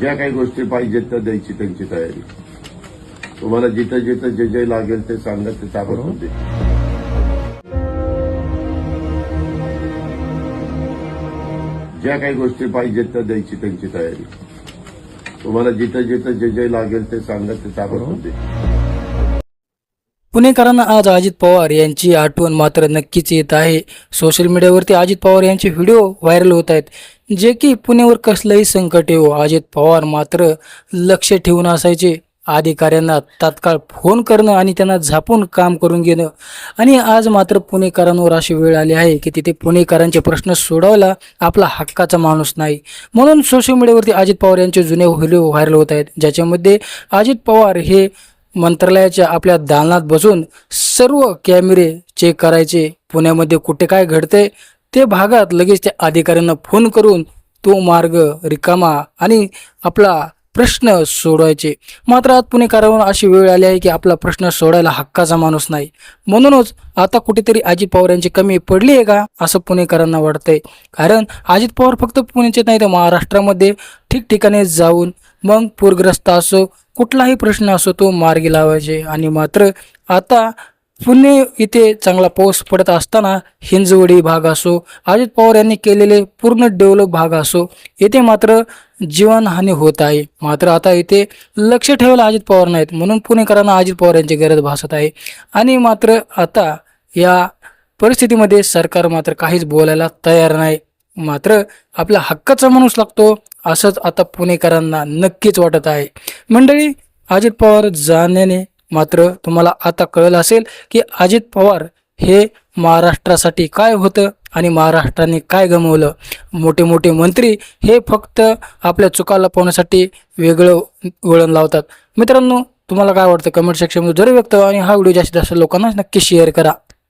ज्या काही गोष्टी पाहिजेत त्या द्यायची त्यांची तयारी. तुम्हाला जिथं जिथं जे जे लागेल ते सांगा, ते ताबडतोब दे. ज्या काही गोष्टी पाहिजेत त्या द्यायची त्यांची तयारी. तुम्हाला जिथं जिथं जे जे लागेल ते सांगा, ते ताबडतोब दे. पुणेकरांना आज अजित पवार यांची आठवण मात्र नक्कीच येत आहे. सोशल मीडियावरती अजित पवार यांचे व्हिडिओ व्हायरल होत आहेत, जे की पुण्यावर कसलंही संकट येऊ अजित पवार मात्र लक्ष ठेवून असायचे. अधिकाऱ्यांना तात्काळ फोन करणं आणि त्यांना झापून काम करून घेणं. आणि आज मात्र पुणेकरांवर अशी वेळ आली आहे की तिथे पुणेकरांचे प्रश्न सोडवायला आपला हक्काचा माणूस नाही. म्हणून सोशल मीडियावरती अजित पवार यांचे जुने व्हिडिओ व्हायरल होत आहेत, ज्याच्यामध्ये अजित पवार हे मंत्रालयाच्या आपल्या दालनात बसून सर्व कॅमेरे चेक करायचे. पुण्यामध्ये कुठे काय घडते ते भागात लगेच त्या अधिकाऱ्यांना फोन करून तो मार्ग रिकामा आणि आपला प्रश्न सोडवायचे. मात्र आज पुणेकरांवर अशी वेळ आली आहे की आपला प्रश्न सोडायला हक्काचा माणूस नाही. म्हणूनच आता कुठेतरी अजित पवार यांची कमी पडली आहे का असं पुणेकरांना वाटतंय. कारण अजित पवार फक्त पुण्याचे नाही तर महाराष्ट्रामध्ये ठिकठिकाणी जाऊन मग पूरग्रस्त असो कुठलाही प्रश्न असो तो मार्गी लावायचे. आणि मात्र आता पुणे इथे चांगला पाऊस पडत असताना हिंजवडी भाग असो, अजित पवार यांनी केलेले पूर्ण डेव्हलप भाग असो, येथे मात्र जीवनहानी होत आहे. मात्र आता इथे लक्ष ठेवायला अजित पवार नाहीत, म्हणून पुणेकरांना अजित पवार यांची गरज भासत आहे. आणि मात्र आता या परिस्थितीमध्ये सरकार मात्र काहीच बोलायला तयार नाही. मात्र आपला हक्काचा माणूस लागतो असंच आता पुणेकरांना नक्कीच वाटत आहे. मंडळी, अजित पवार जाण्याने मात्र तुम्हाला आता कळलं असेल की अजित पवार हे महाराष्ट्रासाठी काय होतं आणि महाराष्ट्राने काय गमावलं. मोठे मोठे मंत्री हे फक्त आपल्या चुका लपवण्यासाठी वेगळं वळण लावतात. मित्रांनो, तुम्हाला काय वाटतं कमेंट सेक्शनमध्ये जरूर व्यक्त व्हा आणि हा व्हिडिओ जास्तीत जास्त लोकांना नक्की शेअर करा.